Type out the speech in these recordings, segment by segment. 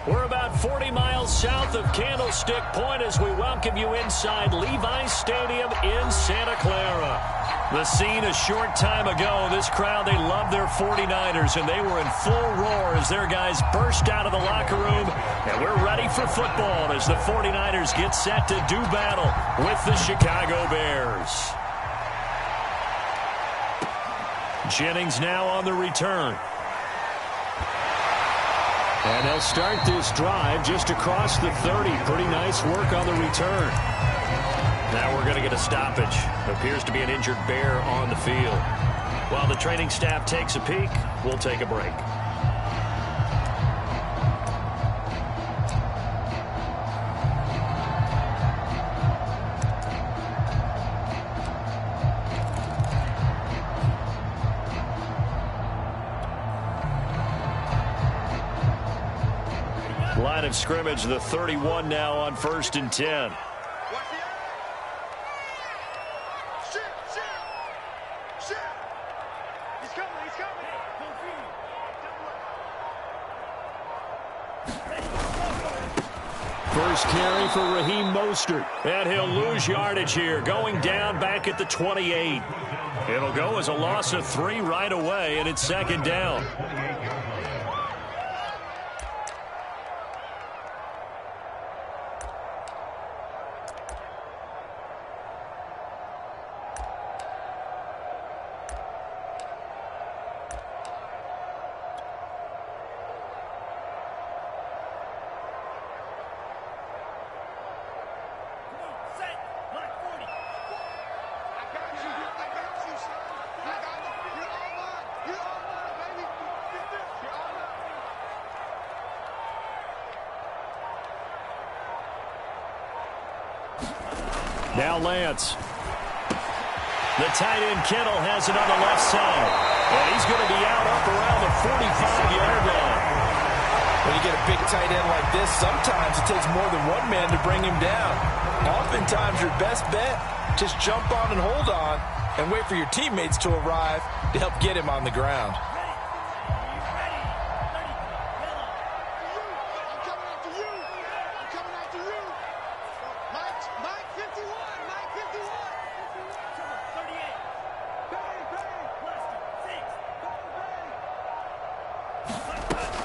We're about 40 miles south of Candlestick Point as we welcome you inside Levi's Stadium in Santa Clara. The scene a short time ago, this crowd, they love their 49ers, and they were in full roar as their guys burst out of the locker room. And we're ready for football as the 49ers get set to do battle with the Chicago Bears. Jennings now on the return. And they'll start this drive just across the 30. Pretty nice work on the return. Now we're going to get a stoppage. Appears to be an injured Bear on the field. While the training staff takes a peek, we'll take a break. Line of scrimmage, the 31 now on 1st and 10. First carry for Raheem Mostert. And he'll lose yardage here, going down back at the 28. It'll go as a loss of 3 right away, and it's 2nd down. Now Lance. The tight end Kittle has it on the left side. And he's going to be out up around the 45-yard line. When you get a big tight end like this, sometimes it takes more than one man to bring him down. Oftentimes your best bet, just jump on and hold on and wait for your teammates to arrive to help get him on the ground.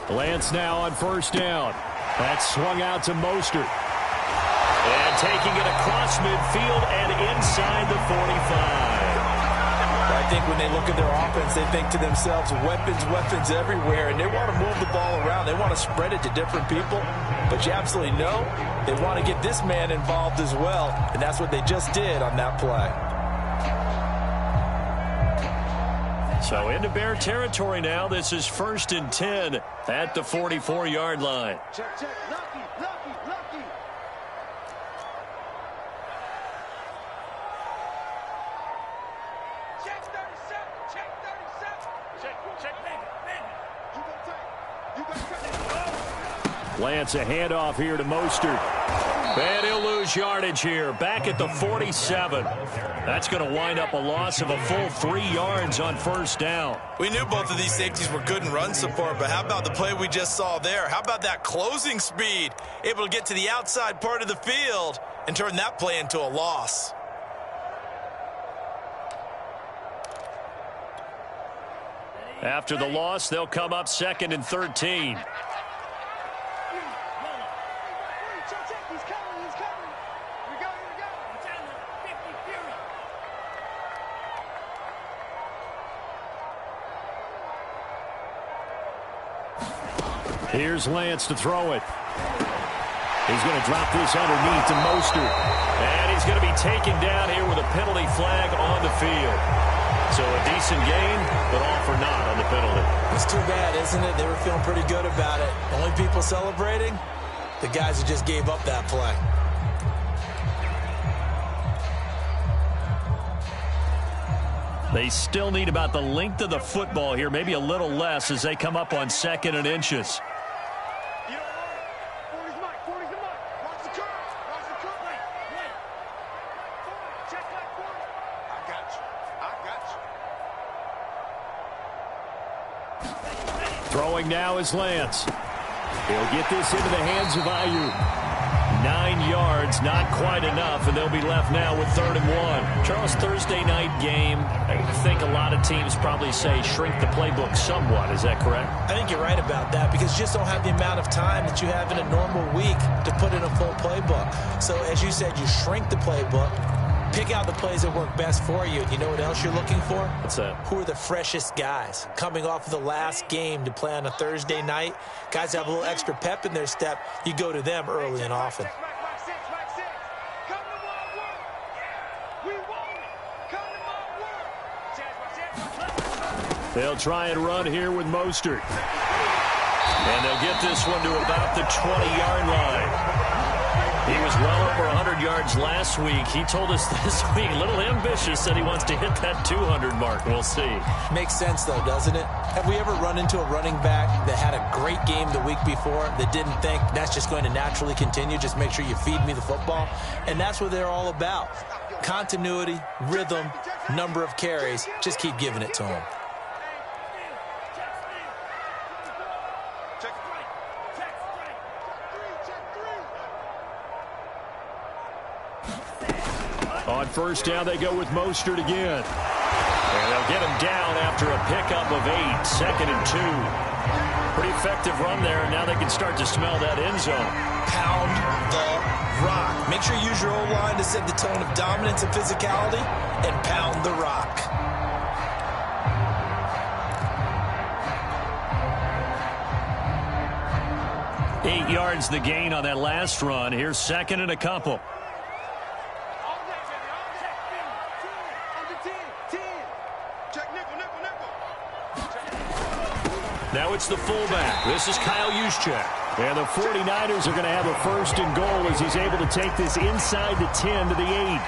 Lance now on 1st down. That's swung out to Mostert. And taking it across midfield and inside the 45. I think when they look at their offense, they think to themselves, weapons everywhere, and they want to move the ball around. They want to spread it to different people. But you absolutely know they want to get this man involved as well, and that's what they just did on that play. So into Bear territory now. This is 1st and 10 at the 44-yard line. Check. Lucky. Check 37. Check, Lance, a handoff here to Mostert. And he'll lose yardage here. Back at the 47. That's going to wind up a loss of a full 3 yards on 1st down. We knew both of these safeties were good in run support, but how about the play we just saw there? How about that closing speed? Able to get to the outside part of the field and turn that play into a loss. After the loss, they'll come up 2nd and 13. Here's Lance to throw it. He's going to drop this underneath to Mostert. And he's going to be taken down here with a penalty flag on the field. So a decent gain, but all for naught on the penalty. It's too bad, isn't it? They were feeling pretty good about it. Only people celebrating, the guys who just gave up that play. They still need about the length of the football here, maybe a little less as they come up on 2nd and inches. Throwing now is Lance. He'll get this into the hands of Ayuk. 9 yards, not quite enough, and they'll be left now with 3rd and 1. Charles, Thursday night game, I think a lot of teams probably say shrink the playbook somewhat. Is that correct? I think you're right about that because you just don't have the amount of time that you have in a normal week to put in a full playbook. So, as you said, you shrink the playbook, pick out the plays that work best for you. You know what else you're looking for? What's that? Who are the freshest guys coming off of the last game to play on a Thursday night? Guys have a little extra pep in their step. You go to them early and often. They'll try and run here with Mostert. And they'll get this one to about the 20-yard line. He was well over 100 yards last week. He told us this week, a little ambitious, said he wants to hit that 200 mark. We'll see. Makes sense, though, doesn't it? Have we ever run into a running back that had a great game the week before that didn't think that's just going to naturally continue? Just make sure you feed me the football. And that's what they're all about. Continuity, rhythm, number of carries. Just keep giving it to him. On first down, they go with Mostert again. And they'll get him down after a pickup of 8, 2nd and 2. Pretty effective run there, and now they can start to smell that end zone. Pound the rock. Make sure you use your O-line to set the tone of dominance and physicality, and pound the rock. Eight yards the gain on that last run. Here's 2nd and a couple. Now it's the fullback. This is Kyle Juszczyk. And the 49ers are going to have a 1st and goal as he's able to take this inside the 10 to the 8.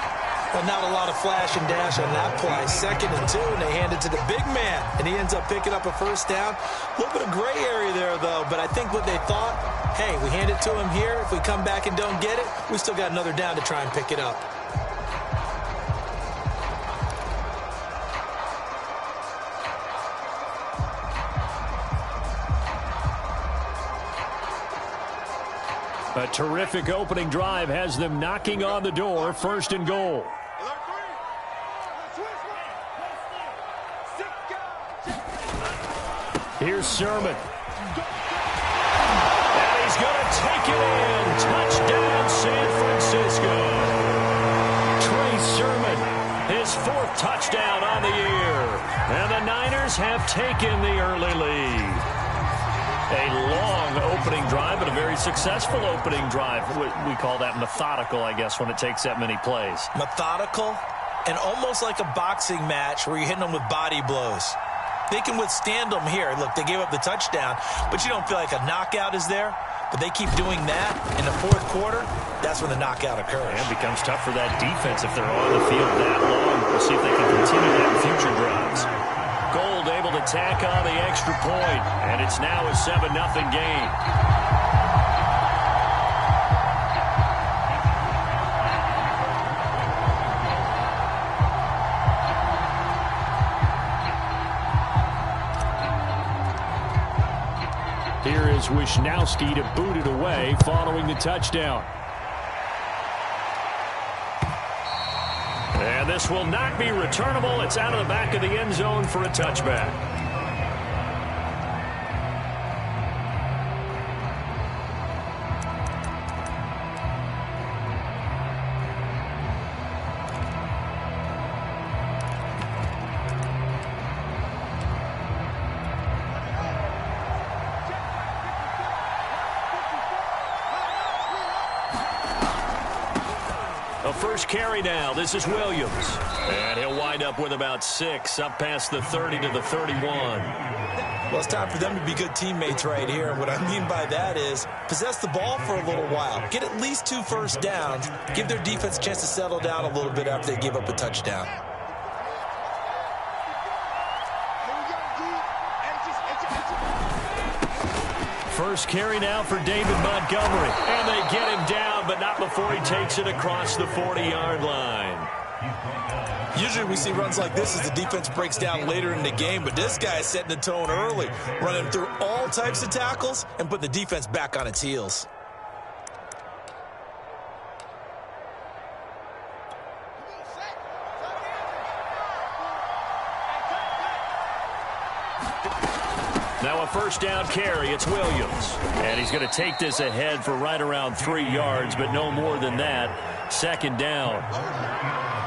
Well, not a lot of flash and dash on that play. 2nd and 2, and they hand it to the big man. And he ends up picking up a 1st down. A little bit of gray area there, though. But I think what they thought, hey, we hand it to him here. If we come back and don't get it, we still got another down to try and pick it up. A terrific opening drive has them knocking on the door. 1st and goal. Here's Sermon. And he's going to take it in. Touchdown, San Francisco. Trey Sermon, his 4th touchdown on the year. And the Niners have taken the early lead. A long opening drive, but a very successful opening drive. We call that methodical, I guess, when it takes that many plays. Methodical and almost like a boxing match where you're hitting them with body blows. They can withstand them here. Look, they gave up the touchdown, but you don't feel like a knockout is there. But they keep doing that in the 4th quarter. That's when the knockout occurs. And it becomes tough for that defense if they're on the field that long. We'll see if they can continue that in future drives. Gold able to tack on the extra point, and it's now a 7-0 game. Here is Wisnowski to boot it away following the touchdown. And this will not be returnable. It's out of the back of the end zone for a touchback. A first carry now. This is Williams. And he'll wind up with about 6, up past the 30 to the 31. Well, it's time for them to be good teammates right here. And what I mean by that is possess the ball for a little while. Get at least 2 first downs. Give their defense a chance to settle down a little bit after they give up a touchdown. First carry now for David Montgomery. And they get him down, but not before he takes it across the 40-yard line. Usually we see runs like this as the defense breaks down later in the game, but this guy is setting the tone early, running through all types of tackles and putting the defense back on its heels. Now a first down carry. It's Williams. And he's going to take this ahead for right around 3 yards, but no more than that. Second down.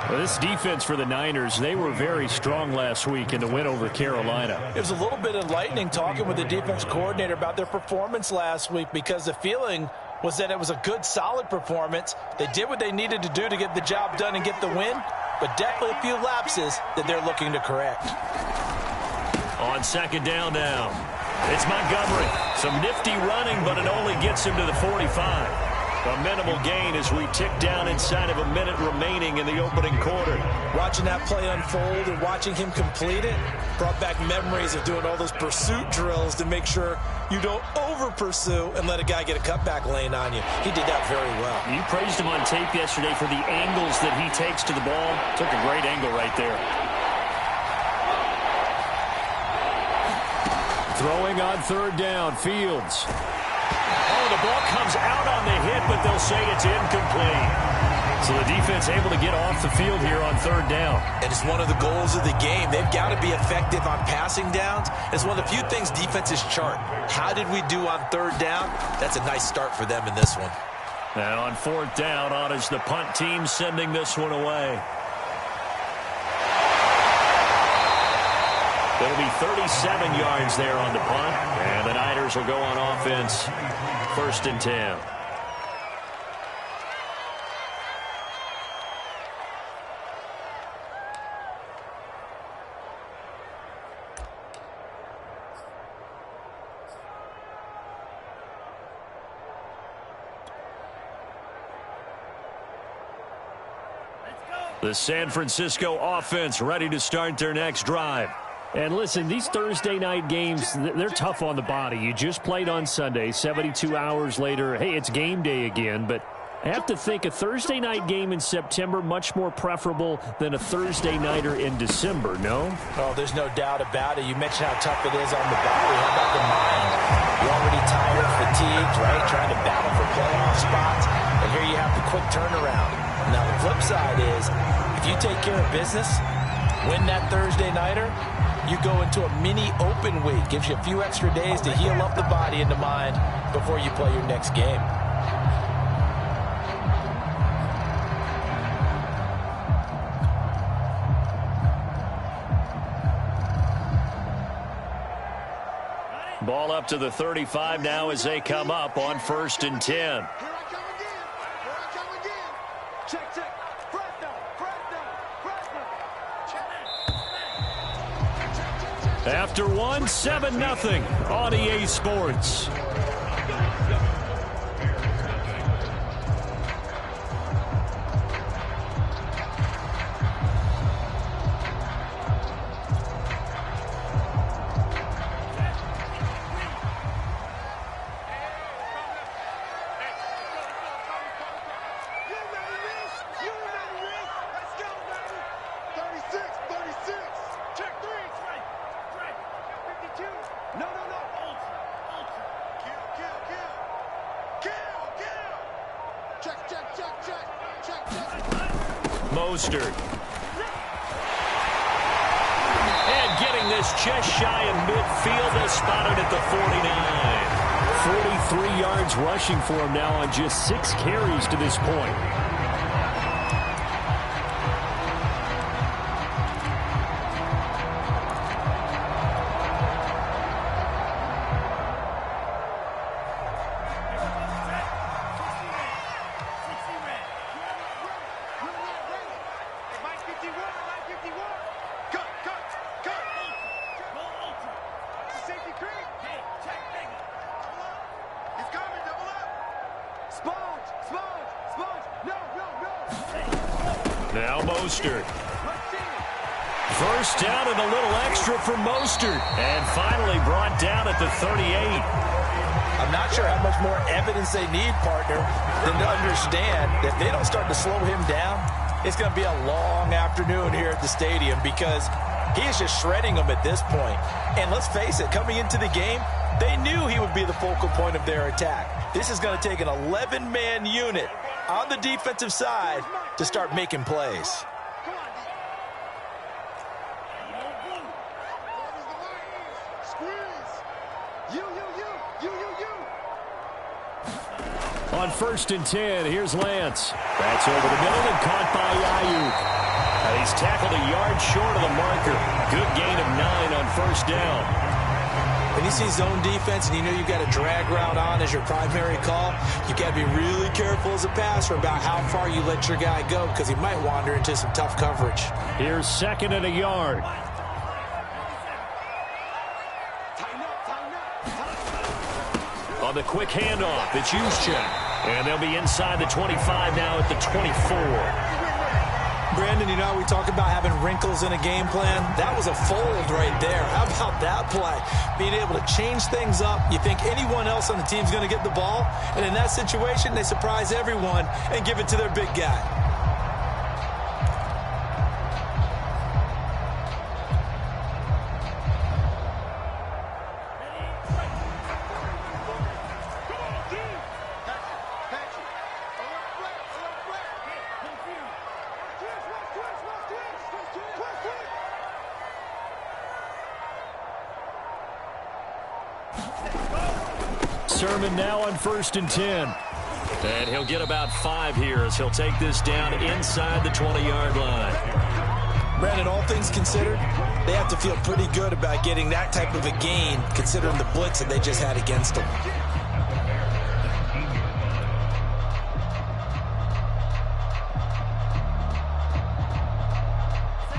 Well, this defense for the Niners, they were very strong last week in the win over Carolina. It was a little bit enlightening talking with the defense coordinator about their performance last week, because the feeling was that it was a good, solid performance. They did what they needed to do to get the job done and get the win, but definitely a few lapses that they're looking to correct. On second down now, it's Montgomery. Some nifty running, but it only gets him to the 45. A minimal gain as we tick down inside of a minute remaining in the opening quarter. Watching that play unfold and watching him complete it brought back memories of doing all those pursuit drills to make sure you don't over-pursue and let a guy get a cutback lane on you. He did that very well. You praised him on tape yesterday for the angles that he takes to the ball. Took a great angle right there. Throwing on third down, Fields. Oh, the ball comes out on the hit, but they'll say it's incomplete. So the defense able to get off the field here on third down. And it's one of the goals of the game. They've got to be effective on passing downs. It's one of the few things defenses chart. How did we do on third down? That's a nice start for them in this one. And on fourth down, on is the punt team sending this one away. It'll be 37 yards there on the punt, and the Niners will go on offense. First and 10. The San Francisco offense ready to start their next drive. And listen, these Thursday night games, they're tough on the body. You just played on Sunday, 72 hours later. Hey, it's game day again, but I have to think a Thursday night game in September much more preferable than a Thursday nighter in December, no? Oh, there's no doubt about it. You mentioned how tough it is on the body. How about the mind? You're already tired, fatigued, right? Trying to battle for playoff spots. And here you have the quick turnaround. Now, the flip side is, if you take care of business, win that Thursday nighter, you go into a mini open week. Gives you a few extra days to heal up the body and the mind before you play your next game. Ball up to the 35 now as they come up on first and 10. After one, 7-0 on EA Sports. Mostert. And getting this just shy of midfield, they spotted at the 49. 43 yards rushing for him now on just 6 carries to this point. Now Mostert. First down and a little extra for Mostert. And finally brought down at the 38. I'm not sure how much more evidence they need, partner, than to understand that if they don't start to slow him down, it's going to be a long afternoon here at the stadium because he is just shredding them at this point. And let's face it, coming into the game, they knew he would be the focal point of their attack. This is going to take an 11-man unit on the defensive side to start making plays. On 1st and 10, here's Lance. That's over the middle and caught by Ayuk. He's tackled a yard short of the marker. Good gain of 9 on 1st down. When you see zone defense and you know you've got a drag route on as your primary call, you've got to be really careful as a passer about how far you let your guy go because he might wander into some tough coverage. Here's 2nd and a yard. On the quick handoff, it's Juszczyk. And they'll be inside the 25 now at the 24. Brandon, you know, we talk about having wrinkles in a game plan. That was a fold right there. How about that play? Being able to change things up. You think anyone else on the team's going to get the ball, and in that situation, they surprise everyone and give it to their big guy. Sermon now on 1st and 10. And he'll get about 5 here as he'll take this down inside the 20-yard line. Brandon, all things considered, they have to feel pretty good about getting that type of a gain considering the blitz that they just had against them.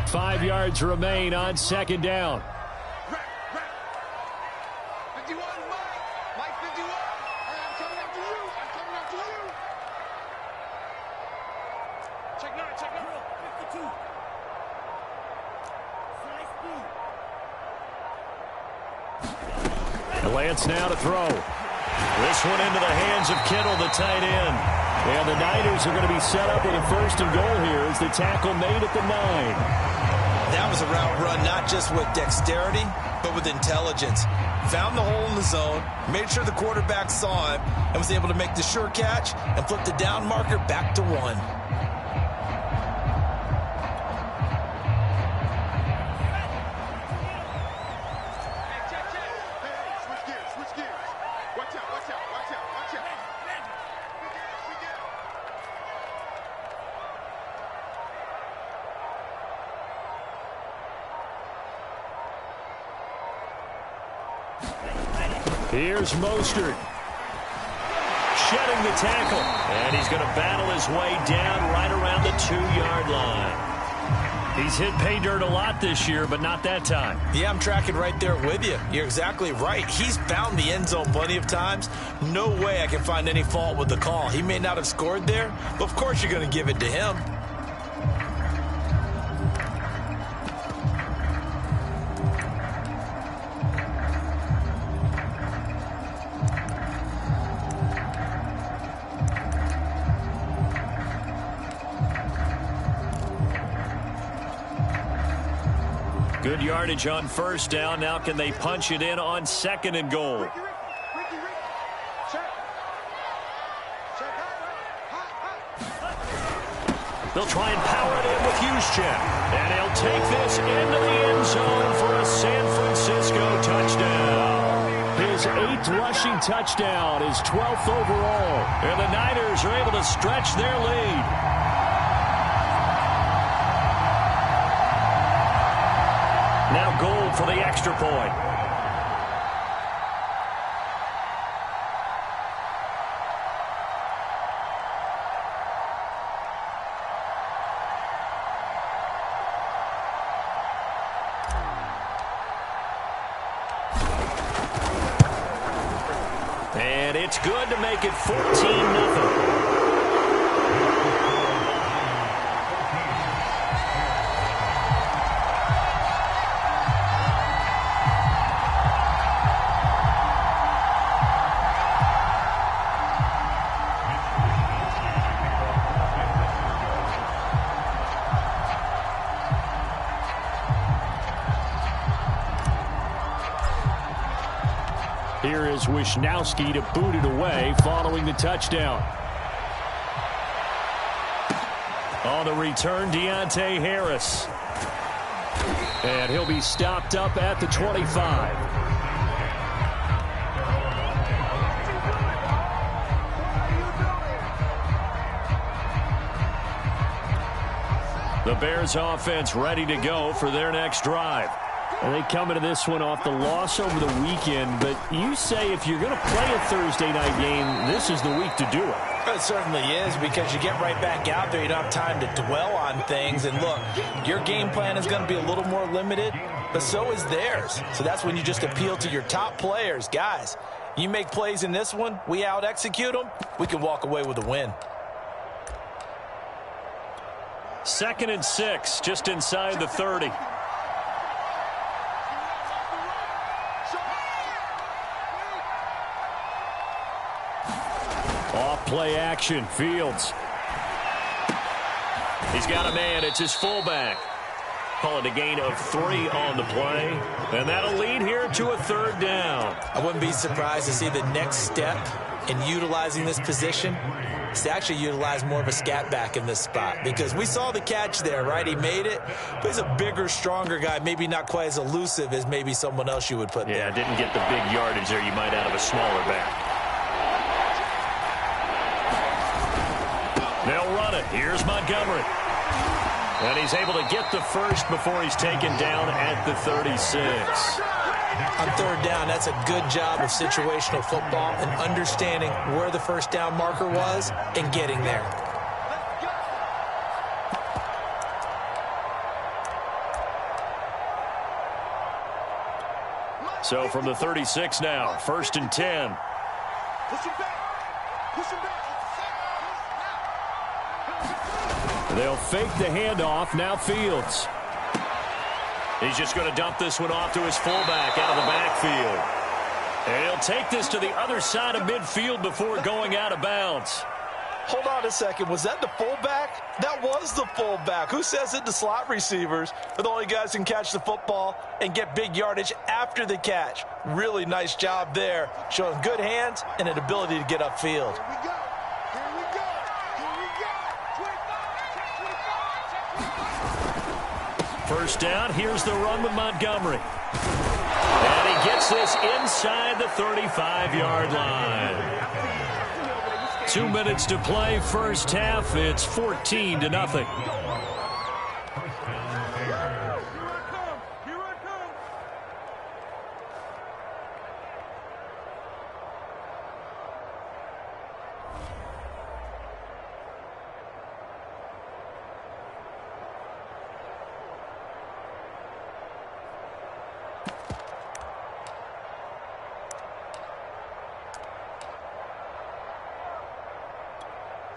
Five yards remain on 2nd down. Lance now to throw. This one into the hands of Kittle, the tight end. And the Niners are going to be set up with a 1st and goal here as the tackle made at the 9. That was a route run not just with dexterity, but with intelligence. Found the hole in the zone, made sure the quarterback saw him, and was able to make the sure catch and flip the down marker back to 1. Here's Mostert. Shedding the tackle. And he's going to battle his way down right around the 2-yard line. He's hit pay dirt a lot this year, but not that time. Yeah, I'm tracking right there with you. You're exactly right. He's found the end zone plenty of times. No way I can find any fault with the call. He may not have scored there, but of course you're going to give it to him. Good yardage on 1st down. Now can they punch it in on 2nd and goal? They'll try and power it in with Juszczyk. And he'll take this into the end zone for a San Francisco touchdown. His 8th rushing touchdown, his 12th overall. And the Niners are able to stretch their lead. Now goal for the extra point. And it's good to make it 14-0. Here's Wisnowski to boot it away following the touchdown. On the return, Deontay Harris. And he'll be stopped up at the 25. The Bears offense ready to go for their next drive. And they come into this one off the loss over the weekend, but you say if you're going to play a Thursday night game, this is the week to do it. It certainly is, because you get right back out there. You don't have time to dwell on things. And look, your game plan is going to be a little more limited, but so is theirs. So that's when you just appeal to your top players. Guys, you make plays in this one, we out-execute them, we can walk away with a win. 2nd and 6, just inside the 30. Off play action, Fields. He's got a man, it's his fullback. Call it a gain of 3 on the play. And that'll lead here to a 3rd down. I wouldn't be surprised to see the next step in utilizing this position is to actually utilize more of a scat back in this spot, because we saw the catch there, right? He made it, but he's a bigger, stronger guy, maybe not quite as elusive as maybe someone else you would put there. Yeah, didn't get the big yardage there you might out of a smaller back. They'll run it. Here's Montgomery. And he's able to get the first before he's taken down at the 36. On 3rd down, that's a good job of situational football and understanding where the first down marker was and getting there. So from the 36 now, 1st and 10. Push him back. Push him back. They'll fake the handoff. Now Fields. He's just going to dump this one off to his fullback out of the backfield. And he'll take this to the other side of midfield before going out of bounds. Hold on a second. Was that the fullback? That was the fullback. Who says it? The slot receivers are the only guys who can catch the football and get big yardage after the catch. Really nice job there, showing good hands and an ability to get upfield. Here we go. Here we go. Here we go. 25. 1st down. Here's the run with Montgomery. And he gets this inside the 35-yard line. 2 minutes to play, 1st half. It's 14-0.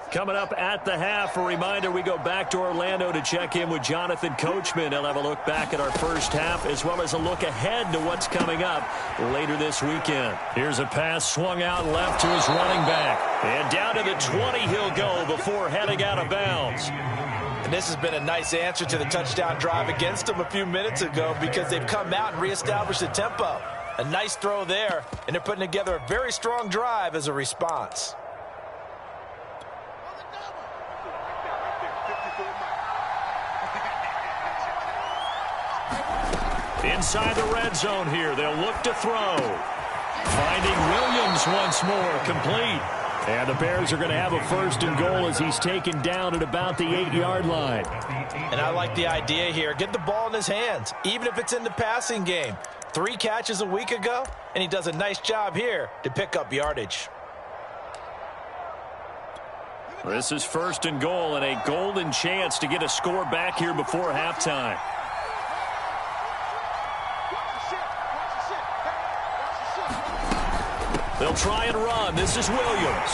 Coming up at the half, a reminder, we go back to Orlando to check in with Jonathan Coachman. He'll have a look back at our 1st half as well as a look ahead to what's coming up later this weekend. Here's a pass swung out left to his running back. And down to the 20 he'll go before heading out of bounds. And this has been a nice answer to the touchdown drive against them a few minutes ago, because they've come out and reestablished the tempo. A nice throw there, and they're putting together a very strong drive as a response. Inside the red zone here, they'll look to throw. Finding Williams once more, complete. And the Bears are going to have a 1st and goal as he's taken down at about the 8-yard line. And I like the idea here. Get the ball in his hands, even if it's in the passing game. 3 catches a week ago, and he does a nice job here to pick up yardage. This is 1st and goal and a golden chance to get a score back here before halftime. They'll try and run. This is Williams.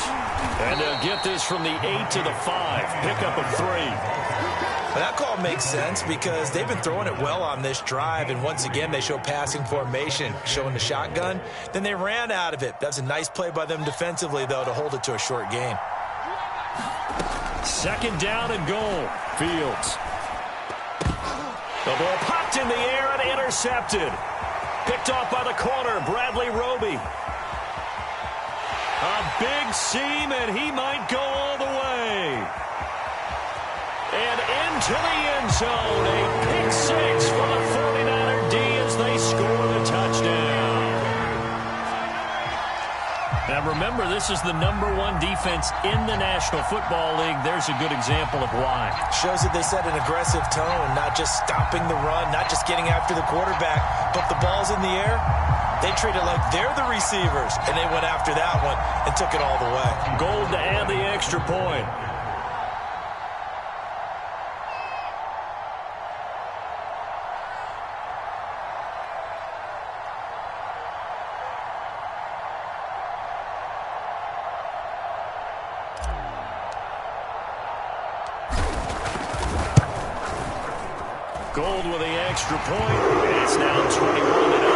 And they'll get this from the 8 to the 5. Pickup of 3. Well, that call makes sense because they've been throwing it well on this drive, and once again they show passing formation, showing the shotgun. Then they ran out of it. That's a nice play by them defensively, though, to hold it to a short gain. 2nd down and goal. Fields. The ball popped in the air and intercepted. Picked off by the corner, Bradley Roby. big seam, and he might go all the way. And into the end zone, a pick six for the 49er D as they score the touchdown. Now remember, this is the #1 defense in the National Football League. There's a good example of why. Shows that they set an aggressive tone, not just stopping the run, not just getting after the quarterback, but the ball's in the air. They treat it like they're the receivers, and they went after that one and took it all the way. Gold to add the extra point. Gold with the extra point, and it's now 21-0.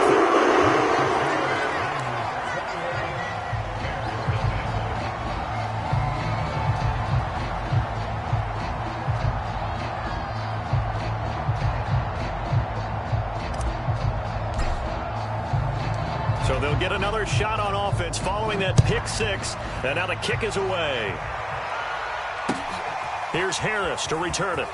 So they'll get another shot on offense following that pick six, and now the kick is away. Here's Harris to return it.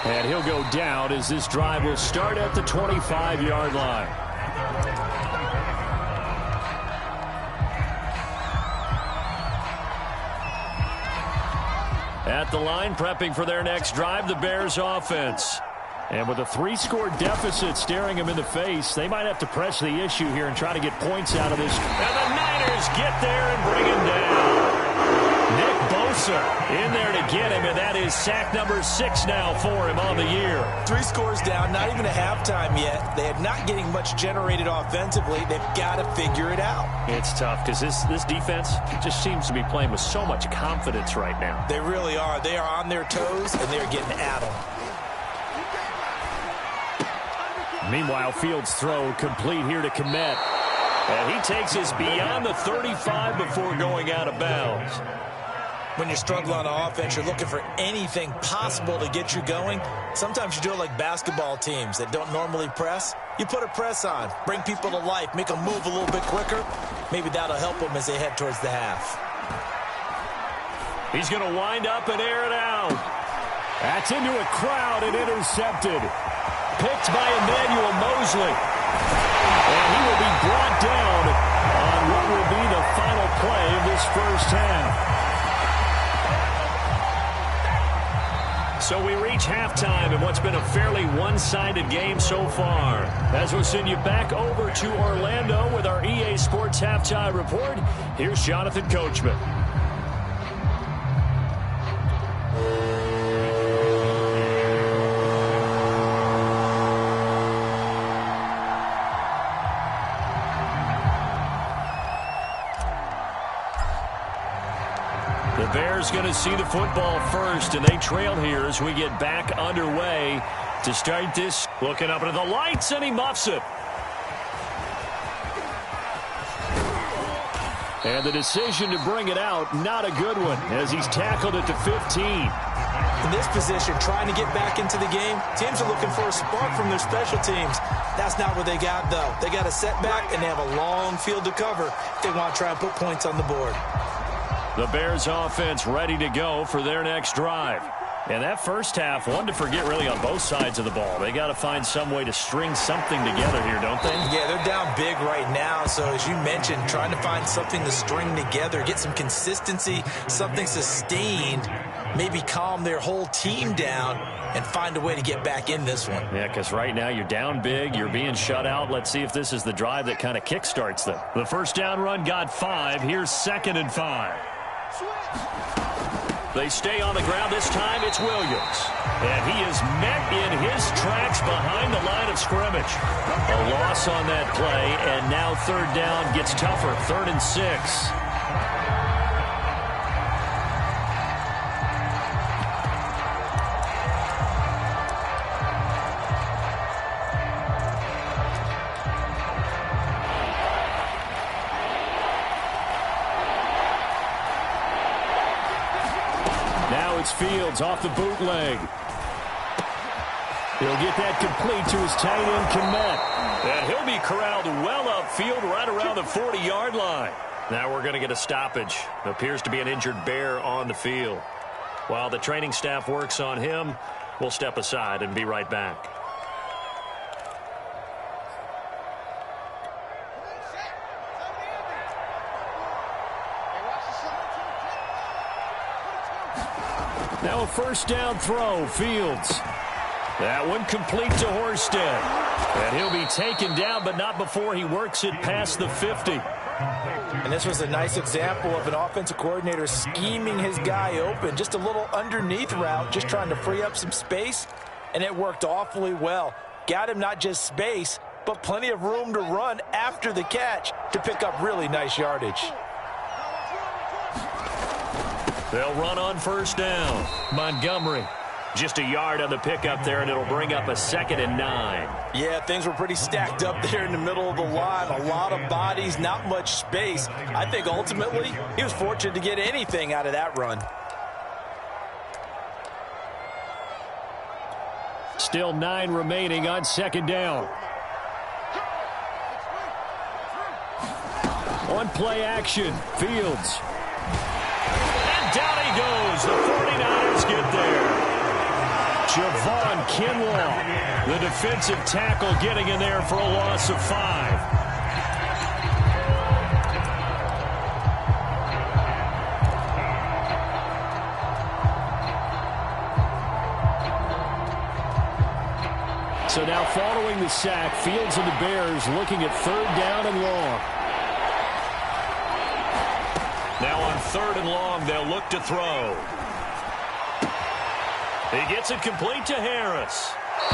And he'll go down as this drive will start at the 25-yard line. At the line, prepping for their next drive, the Bears offense. And with a 3-score deficit staring them in the face, they might have to press the issue here and try to get points out of this. And the Niners get there and bring him down. Nick Bosa in there to get him, and that is sack number 6 now for him on the year. 3 scores down, not even a halftime yet. They are not getting much generated offensively. They've got to figure it out. It's tough because this defense just seems to be playing with so much confidence right now. They really are. They are on their toes, and they're getting at them. Meanwhile, Fields' throw complete here to Kmet. And he takes us beyond the 35 before going out of bounds. When you're struggling on offense, you're looking for anything possible to get you going. Sometimes you do it like basketball teams that don't normally press. You put a press on, bring people to life, make them move a little bit quicker. Maybe that'll help them as they head towards the half. He's going to wind up and air it out. That's into a crowd and intercepted. Picked by Emmanuel Mosley. And he will be brought down on what will be the final play of this first half. So we reach halftime in what's been a fairly one-sided game so far. As we'll send you back over to Orlando with our EA Sports Halftime Report, here's Jonathan Coachman. The Bears going to see the football first, and they trail here as we get back underway to start this. Looking up into the lights, and he muffs it. And the decision to bring it out, not a good one, as he's tackled at the 15. In this position, trying to get back into the game, teams are looking for a spark from their special teams. That's not what they got, though. They got a setback, and they have a long field to cover if they want to try and put points on the board. The Bears offense ready to go for their next drive. And that first half, one to forget really on both sides of the ball. They got to find some way to string something together here, don't they? Yeah, they're down big right now. So as you mentioned, trying to find something to string together, get some consistency, something sustained, maybe calm their whole team down and find a way to get back in this one. Yeah, because right now you're down big, you're being shut out. Let's see if this is the drive that kind of kickstarts them. The first down run got 5. Here's 2nd and 5. They stay on the ground. This time it's Williams. And he is met in his tracks behind the line of scrimmage. A loss on that play, and now 3rd down gets tougher. 3rd and 6. Now it's Fields off the bootleg. He'll get that complete to his tight end, Kmet. And he'll be corralled well upfield right around the 40-yard line. Now we're going to get a stoppage. Appears to be an injured Bear on the field. While the training staff works on him, we'll step aside and be right back. Now a first down throw, Fields. That one complete to Horsted. And he'll be taken down, but not before he works it past the 50. And this was a nice example of an offensive coordinator scheming his guy open. Just a little underneath route, just trying to free up some space. And it worked awfully well. Got him not just space, but plenty of room to run after the catch to pick up really nice yardage. They'll run on first down. Montgomery. Just a yard on the pickup there, and it'll bring up a 2nd and 9. Yeah, things were pretty stacked up there in the middle of the line. A lot of bodies, not much space. I think ultimately he was fortunate to get anything out of that run. Still 9 remaining on 2nd down. On play action, Fields. And down he goes. The 49ers get there. Javon Kinlaw, the defensive tackle, getting in there for a loss of 5. So now following the sack, Fields and the Bears looking at 3rd down and long. Now on 3rd and long, they'll look to throw. He gets it complete to Harris.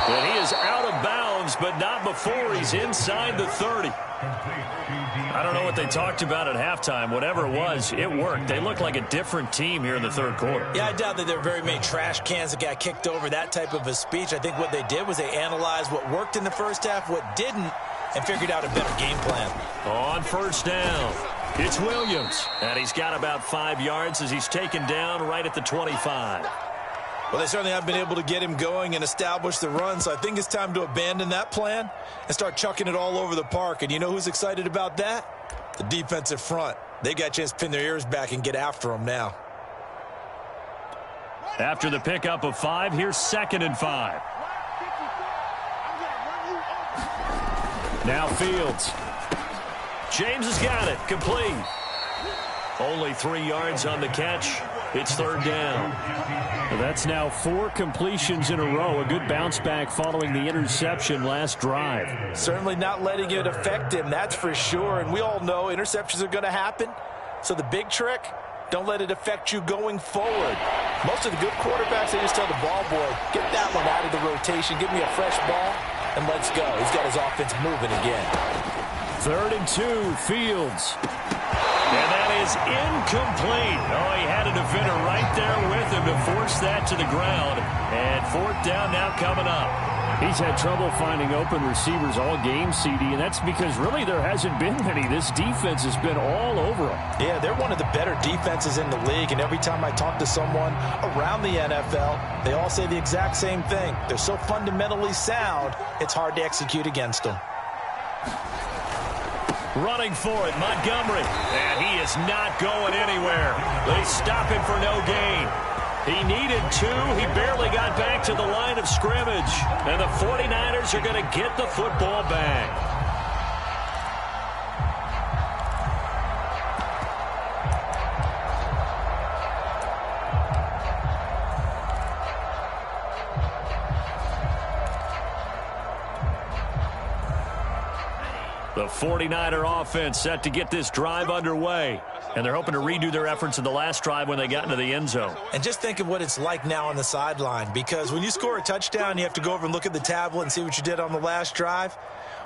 And he is out of bounds, but not before he's inside the 30. I don't know what they talked about at halftime. Whatever it was, it worked. They look like a different team here in the 3rd quarter. Yeah, I doubt that there were very many trash cans that got kicked over, that type of a speech. I think what they did was they analyzed what worked in the first half, what didn't, and figured out a better game plan. On first down, it's Williams. And he's got about 5 yards as he's taken down right at the 25. Well, they certainly have been able to get him going and establish the run, so I think it's time to abandon that plan and start chucking it all over the park. And you know who's excited about that? The defensive front. They got a chance to pin their ears back and get after him now. After the pickup of 5, here's 2nd and 5. Now Fields. James has got it. Complete. Only 3 yards on the catch. It's 3rd down. Well, that's now 4 completions in a row. A good bounce back following the interception last drive. Certainly not letting it affect him, that's for sure. And we all know interceptions are going to happen. So the big trick, don't let it affect you going forward. Most of the good quarterbacks, they just tell the ball boy, get that one out of the rotation, give me a fresh ball, and let's go. He's got his offense moving again. 3rd and 2, Fields. And that is incomplete. Oh, he had a defender right there with him to force that to the ground. And 4th down now coming up. He's had trouble finding open receivers all game, CD, and that's because really there hasn't been many. This defense has been all over them. Yeah, they're one of the better defenses in the league, and every time I talk to someone around the NFL, they all say the exact same thing. They're so fundamentally sound, it's hard to execute against them. Running for it, Montgomery. And he is not going anywhere. They stop him for no gain. He needed 2. He barely got back to the line of scrimmage. And the 49ers are going to get the football back. The 49er offense set to get this drive underway. And they're hoping to redo their efforts in the last drive when they got into the end zone. And just think of what it's like now on the sideline, because when you score a touchdown, you have to go over and look at the tablet and see what you did on the last drive.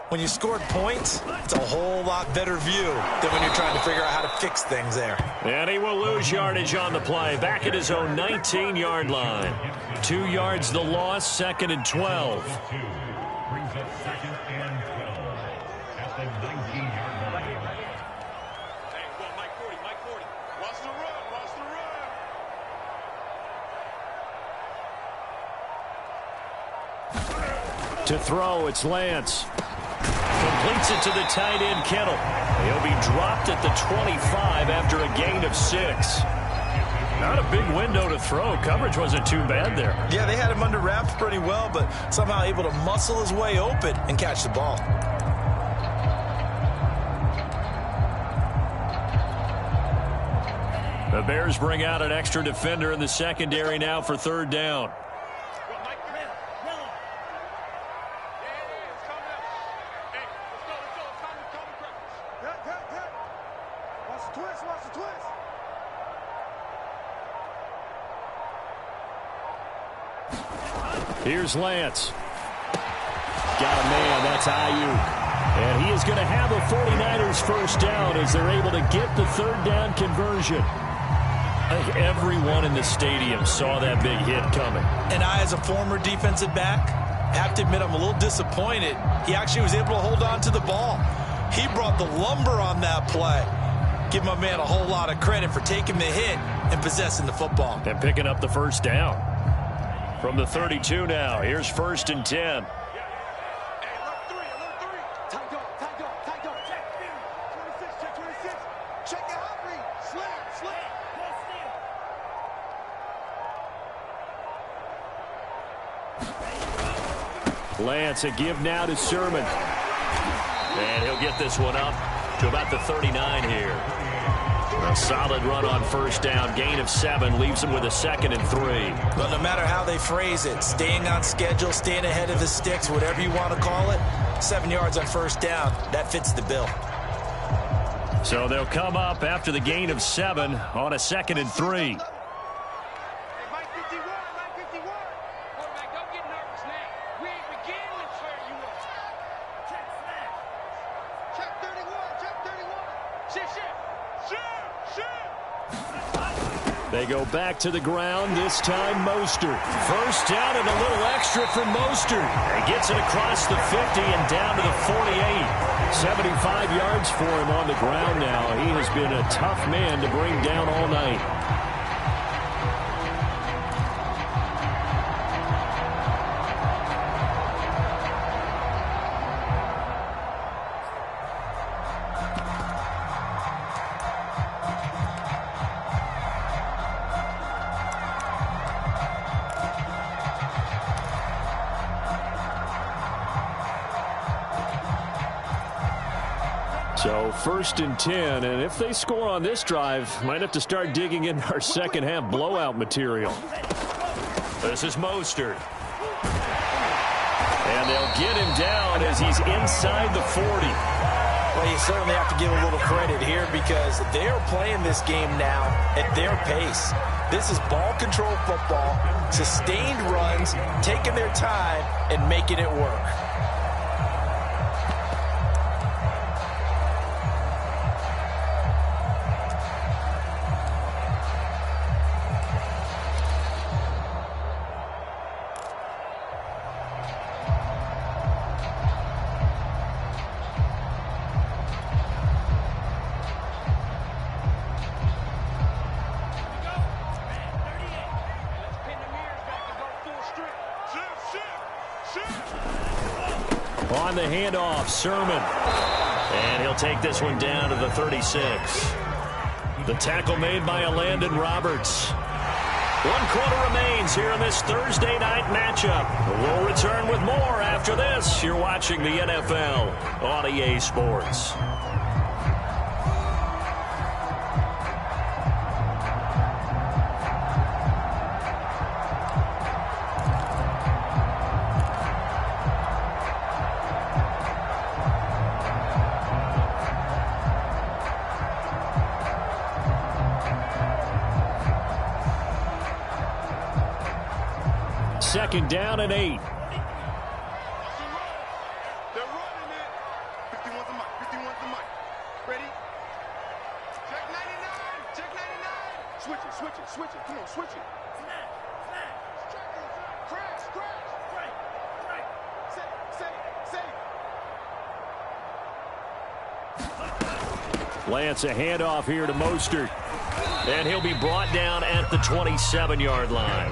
When you scored points, it's a whole lot better view than when you're trying to figure out how to fix things there. And he will lose yardage on the play, back at his own 19-yard line. 2 yards the loss, 2nd and 12. To throw, it's Lance. Completes it to the tight end, Kittle. He'll be dropped at the 25 after a gain of 6. Not a big window to throw. Coverage wasn't too bad there. Yeah, they had him under wraps pretty well, but somehow able to muscle his way open and catch the ball. The Bears bring out an extra defender in the secondary now for 3rd down. Here's Lance. Got a man. That's Ayuk. And he is going to have a 49ers first down as they're able to get the 3rd down conversion. I think everyone in the stadium saw that big hit coming. And I, as a former defensive back, have to admit I'm a little disappointed. He actually was able to hold on to the ball. He brought the lumber on that play. Give my man a whole lot of credit for taking the hit and possessing the football. And picking up the first down. From the 32 now, here's 1st and 10. Lance, a give now to Sermon. And he'll get this one up to about the 39 here. A solid run on first down. Gain of 7 leaves him with a 2nd and 3. But no matter how they phrase it, staying on schedule, staying ahead of the sticks, whatever you want to call it, 7 yards on first down, that fits the bill. So they'll come up after the gain of 7 on a 2nd and 3. They go back to the ground, this time Mostert. First down and a little extra for Mostert. He gets it across the 50 and down to the 48. 75 yards for him on the ground now. He has been a tough man to bring down all night. So 1st and 10, and if they score on this drive, might have to start digging in our second half blowout material. This is Mostert. And they'll get him down as he's inside the 40. Well, you certainly have to give a little credit here because they are playing this game now at their pace. This is ball control football, sustained runs, taking their time and making it work. On the handoff, Sermon. And he'll take this one down to the 36. The tackle made by Landon Roberts. 1 quarter remains here in this Thursday night matchup. We'll return with more after this. You're watching the NFL on EA Sports. Second down and 8. They're running it. 51's the mic. 51's the mic. Ready? Check 99. Check 99. Switch it. Switch it. Switch it. Come on. Switch it. Snap. Check it. Crash. Crash. Right. Save. Lance, a handoff here to Mostert. And he'll be brought down at the 27-yard line.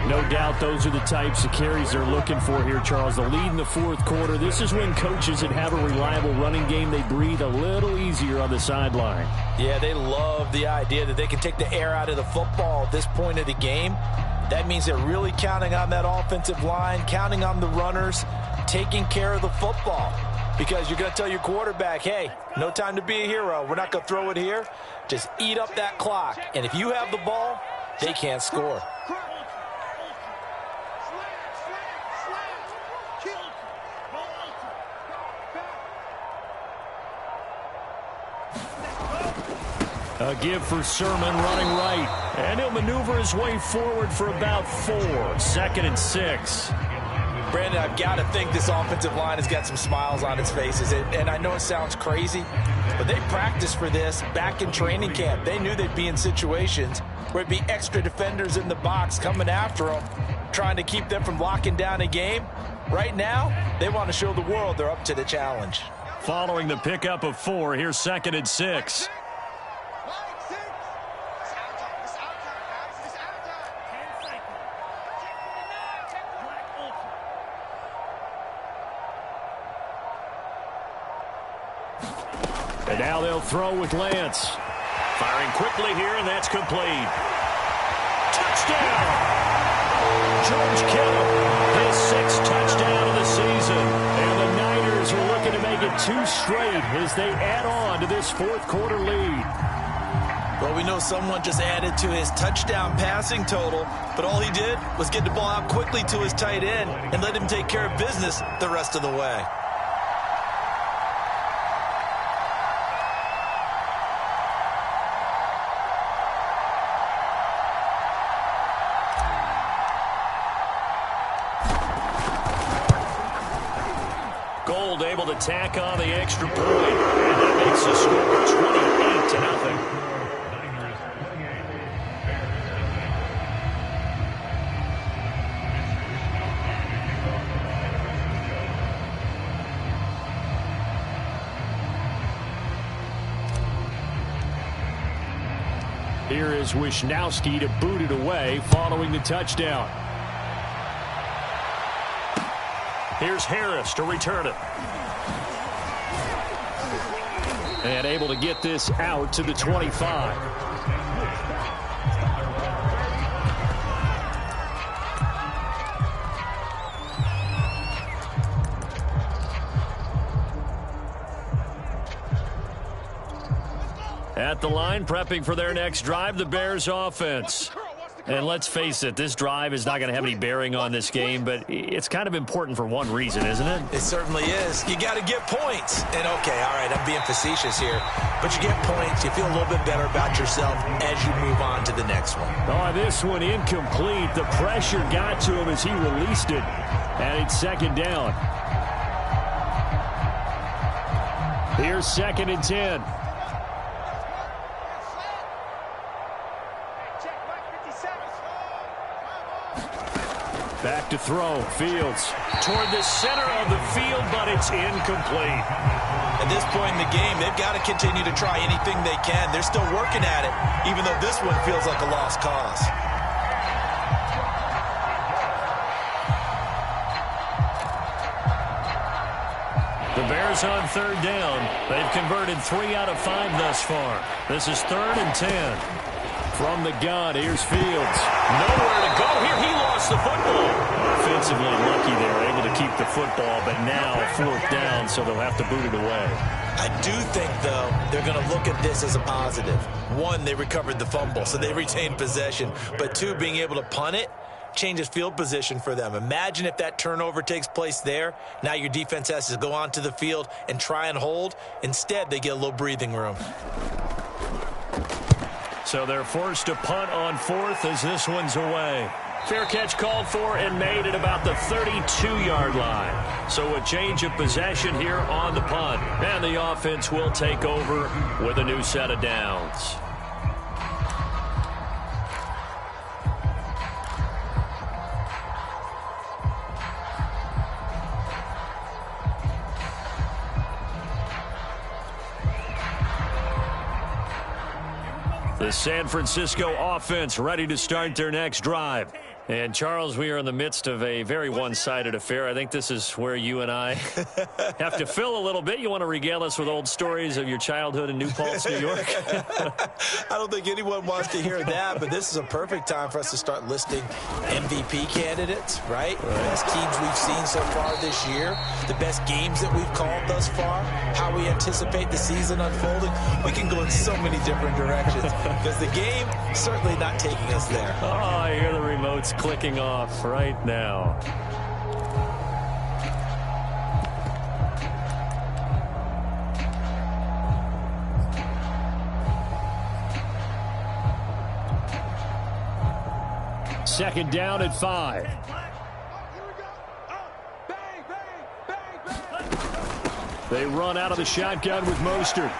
No doubt those are the types of carries they're looking for here, Charles. The lead in the fourth quarter. This is when coaches that have a reliable running game, they breathe a little easier on the sideline. Yeah, they love the idea that they can take the air out of the football at this point of the game. That means they're really counting on that offensive line, counting on the runners, taking care of the football. Because you're going to tell your quarterback, hey, no time to be a hero. We're not going to throw it here. Just eat up that clock. And if you have the ball, they can't score. A give for Sermon running right. And he'll maneuver his way forward for about 4. 2nd and 6. Brandon, I've got to think this offensive line has got some smiles on its faces. And I know it sounds crazy, but they practiced for this back in training camp. They knew they'd be in situations where it'd be extra defenders in the box coming after them, trying to keep them from locking down a game. Right now, they want to show the world they're up to the challenge. Following the pickup of 4, here's 2nd and 6. And now they'll throw with Lance. Firing quickly here, and that's complete. Touchdown! George Kittle, his 6th touchdown of the season. And the Niners are looking to make it 2 straight as they add on to this fourth quarter lead. Well, we know someone just added to his touchdown passing total, but all he did was get the ball out quickly to his tight end and let him take care of business the rest of the way. Gold able to tack on the extra point, and that makes the score 28-0. Here is Wisnowski to boot it away following the touchdown. Here's Harris to return it. And able to get this out to the 25. At the line, prepping for their next drive, the Bears offense. And let's face it, this drive is not going to have any bearing on this game, but it's kind of important for one reason, isn't it? It certainly is. You got to get points. And, okay, all right, I'm being facetious here. But you get points, you feel a little bit better about yourself as you move on to the next one. Oh, this one incomplete. The pressure got to him as he released it. And it's 2nd down. Here's 2nd and 10. Back to throw. Fields toward the center of the field, but it's incomplete. At this point in the game, they've got to continue to try anything they can. They're still working at it, even though this one feels like a lost cause. The Bears on 3rd down. They've converted 3 out of 5 thus far. This is 3rd and 10. From the gun, here's Fields. Nowhere to go here. He lost the football. Offensively lucky there, able to keep the football, but now 4th down, so they'll have to boot it away. I do think, though, they're going to look at this as a positive. 1, they recovered the fumble, so they retained possession. But 2, being able to punt it changes field position for them. Imagine if that turnover takes place there. Now your defense has to go onto the field and try and hold. Instead, they get a little breathing room. So they're forced to punt on 4th as this one's away. Fair catch called for and made at about the 32-yard line. So a change of possession here on the punt. And the offense will take over with a new set of downs. The San Francisco offense ready to start their next drive. And, Charles, we are in the midst of a very one-sided affair. I think this is where you and I have to fill a little bit. You want to regale us with old stories of your childhood in New Paltz, New York? I don't think anyone wants to hear that, but this is a perfect time for us to start listing MVP candidates, right? The best teams we've seen so far this year, the best games that we've called thus far, how we anticipate the season unfolding. We can go in so many different directions because the game certainly not taking us there. Oh, I hear the remote's clicking off right now. Second down at 5. They run out of the shotgun with Mostert.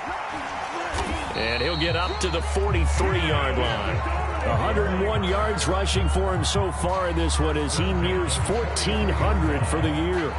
And he'll get up to the 43-yard line. 101 yards rushing for him so far in this one as he nears 1,400 for the year.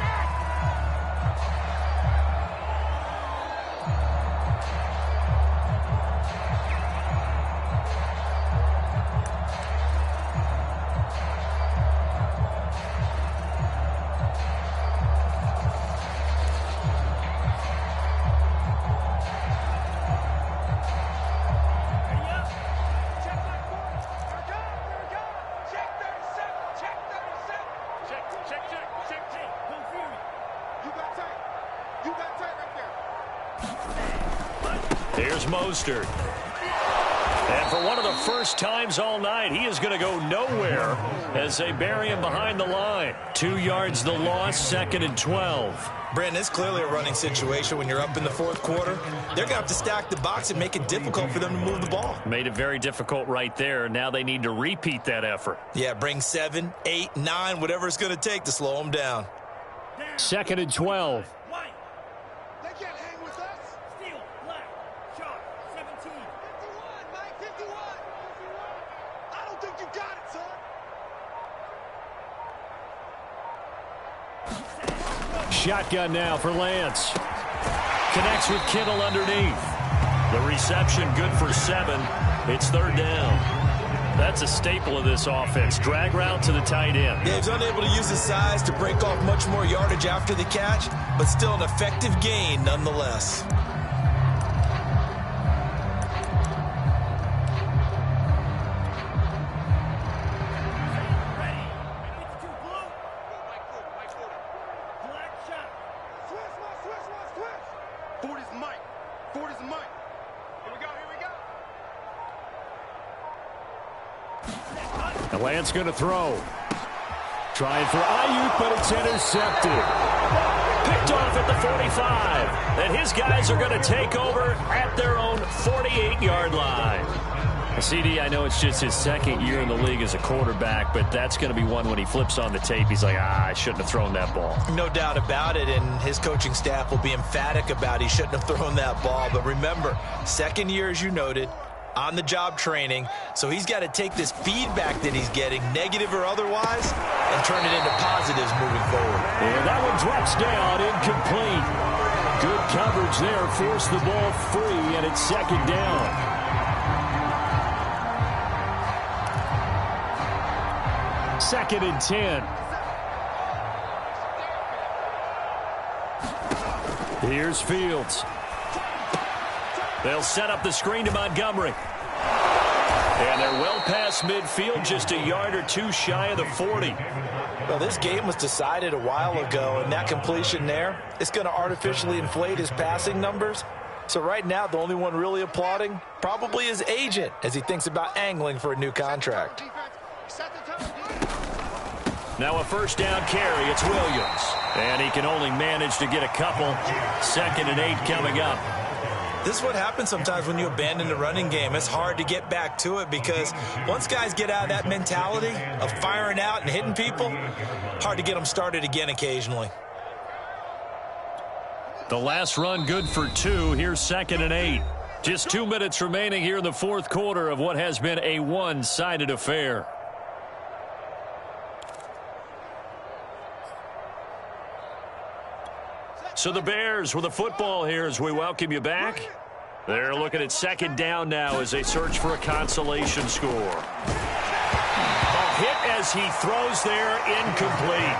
Here's Mostert. And for one of the first times all night, he is going to go nowhere as they bury him behind the line. 2 yards the loss, 2nd and 12. Brandon, it's clearly a running situation when you're up in the fourth quarter. They're going to have to stack the box and make it difficult for them to move the ball. Made it very difficult right there. Now they need to repeat that effort. Yeah, bring 7, 8, 9, whatever it's going to take to slow them down. 2nd and 12. Shotgun now for Lance. Connects with Kittle underneath. The reception good for 7. It's 3rd down. That's a staple of this offense. Drag route to the tight end. Yeah, he's unable to use his size to break off much more yardage after the catch, but still an effective gain nonetheless. Lance going to throw. Trying for Ayuk, but it's intercepted. Picked off at the 45. And his guys are going to take over at their own 48-yard line. CD, I know it's just his 2nd year in the league as a quarterback, but that's going to be one when he flips on the tape. He's like, I shouldn't have thrown that ball. No doubt about it, and his coaching staff will be emphatic about he shouldn't have thrown that ball. But remember, 2nd year, as you noted, on-the-job training, so he's got to take this feedback that he's getting, negative or otherwise, and turn it into positives moving forward. And that one drops down, incomplete. Good coverage there, forced the ball free, and it's 2nd down. Second and 10. Here's Fields. They'll set up the screen to Montgomery. And they're well past midfield, just a yard or two shy of the 40. Well, this game was decided a while ago, and that completion there is going to artificially inflate his passing numbers. So right now, the only one really applauding probably his agent as he thinks about angling for a new contract. Now a 1st down carry. It's Williams. And he can only manage to get a couple. 2nd and 8 coming up. This is what happens sometimes when you abandon the running game. It's hard to get back to it because once guys get out of that mentality of firing out and hitting people, hard to get them started again occasionally. The last run good for 2. Here's 2nd and 8. Just 2 minutes remaining here in the fourth quarter of what has been a one-sided affair. So the Bears with a football here as we welcome you back. They're looking at 2nd down now as they search for a consolation score. A hit as he throws there, incomplete.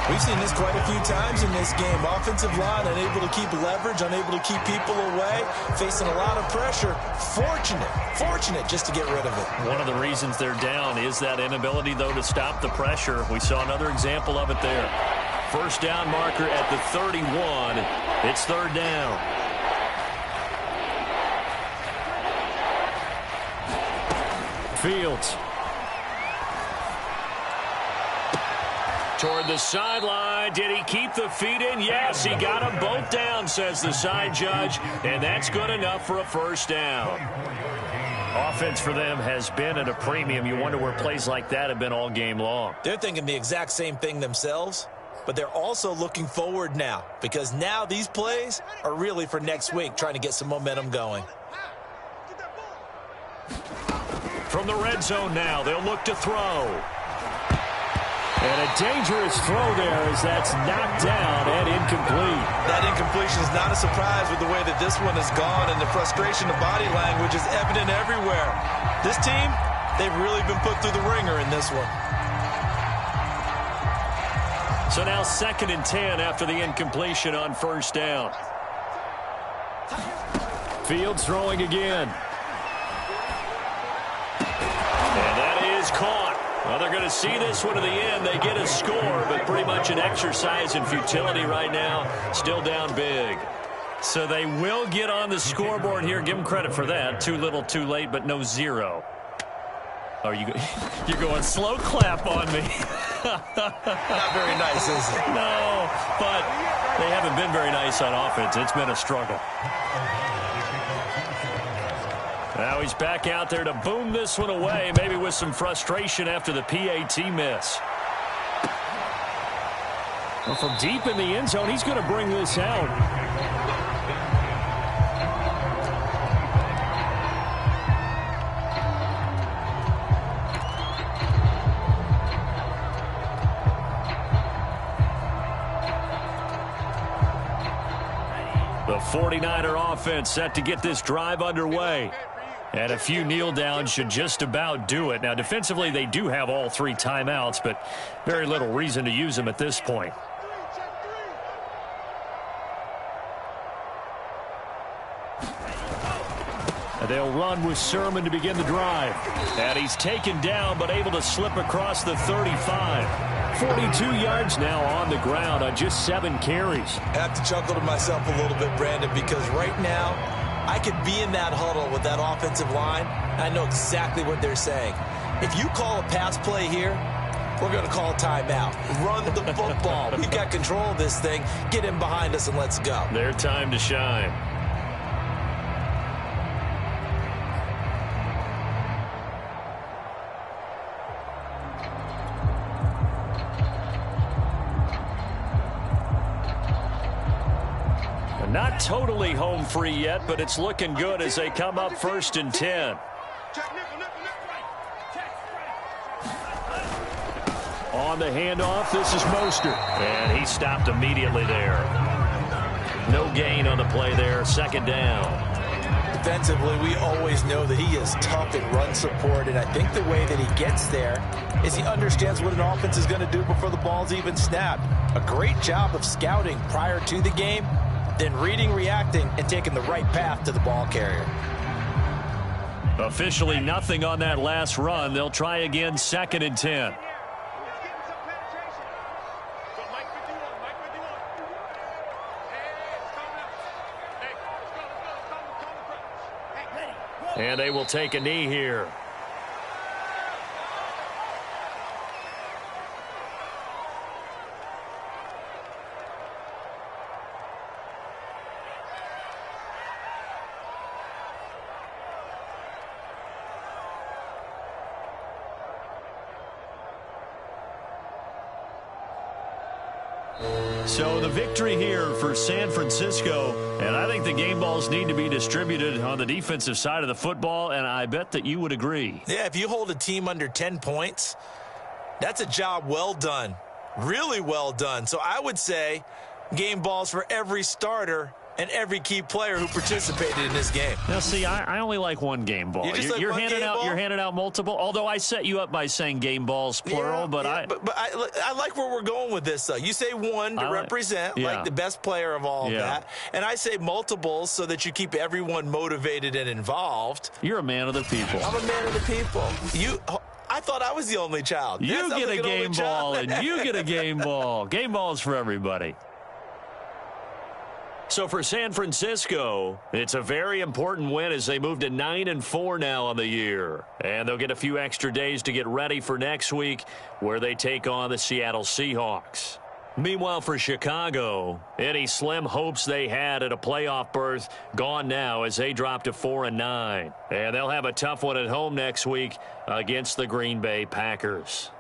We've seen this quite a few times in this game. Offensive line unable to keep leverage, unable to keep people away, facing a lot of pressure. Fortunate just to get rid of it. One of the reasons they're down is that inability, though, to stop the pressure. We saw another example of it there. First down marker at the 31. It's third down. Fields. Toward the sideline. Did he keep the feet in? Yes, he got them both down, says the side judge, and that's good enough for a first down. Offense for them has been at a premium. You wonder where plays like that have been all game long. They're thinking the exact same thing themselves, but they're also looking forward now, because now these plays are really for next week, trying to get some momentum going. From the red zone now, they'll look to throw. And a dangerous throw there as that's knocked down and incomplete. That incompletion is not a surprise with the way that this one has gone, and the frustration of body language is evident everywhere. This team, they've really been put through the ringer in this one. So now 2nd and 10 after the incompletion on first down. Fields throwing again. And that is caught. Well, they're going to see this one to the end. They get a score, but pretty much an exercise in futility right now. Still down big. So they will get on the scoreboard here. Give them credit for that. Too little, too late, but no zero. Oh, you're going slow clap on me. Not very nice, is it? No, but they haven't been very nice on offense. It's been a struggle. Now he's back out there to boom this one away, maybe with some frustration after the PAT miss. Well, from deep in the end zone, he's going to bring this out. The 49er offense set to get this drive underway. And a few kneel downs should just about do it. Now, defensively, they do have all 3 timeouts, but very little reason to use them at this point. And they'll run with Sermon to begin the drive. And he's taken down, but able to slip across the 35. 42 yards now on the ground on just 7 carries. I have to chuckle to myself a little bit, Brandon, because right now, I could be in that huddle with that offensive line, and I know exactly what they're saying. If you call a pass play here, we're going to call a timeout. Run the football. We've got control of this thing. Get in behind us and let's go. Their time to shine. Not totally home free yet, but it's looking good as they come up 1st and 10. On the handoff, this is Mostert. And he stopped immediately there. No gain on the play there, 2nd down. Defensively, we always know that he is tough in run support, and I think the way that he gets there is he understands what an offense is going to do before the ball's even snapped. A great job of scouting prior to the game, then reading, reacting, and taking the right path to the ball carrier. Officially nothing on that last run. They'll try again, 2nd and 10. And they will take a knee here. So the victory here for San Francisco, and I think the game balls need to be distributed on the defensive side of the football, and I bet that you would agree. Yeah, if you hold a team under 10 points, that's a job well done, really well done. So I would say game balls for every starter and every key player who participated in this game. Now, see, I only like one game ball. You're handing out multiple. Although I set you up by saying game balls plural, but I like where we're going with this. Though you say one to represent like the best player of all of that, and I say multiples so that you keep everyone motivated and involved. You're a man of the people. I'm a man of the people. I thought I was the only child. You get a game ball, and you get a game ball. Game balls for everybody. So for San Francisco, it's a very important win as they move to 9-4 now on the year. And they'll get a few extra days to get ready for next week where they take on the Seattle Seahawks. Meanwhile, for Chicago, any slim hopes they had at a playoff berth gone now as they drop to 4-9. And they'll have a tough one at home next week against the Green Bay Packers.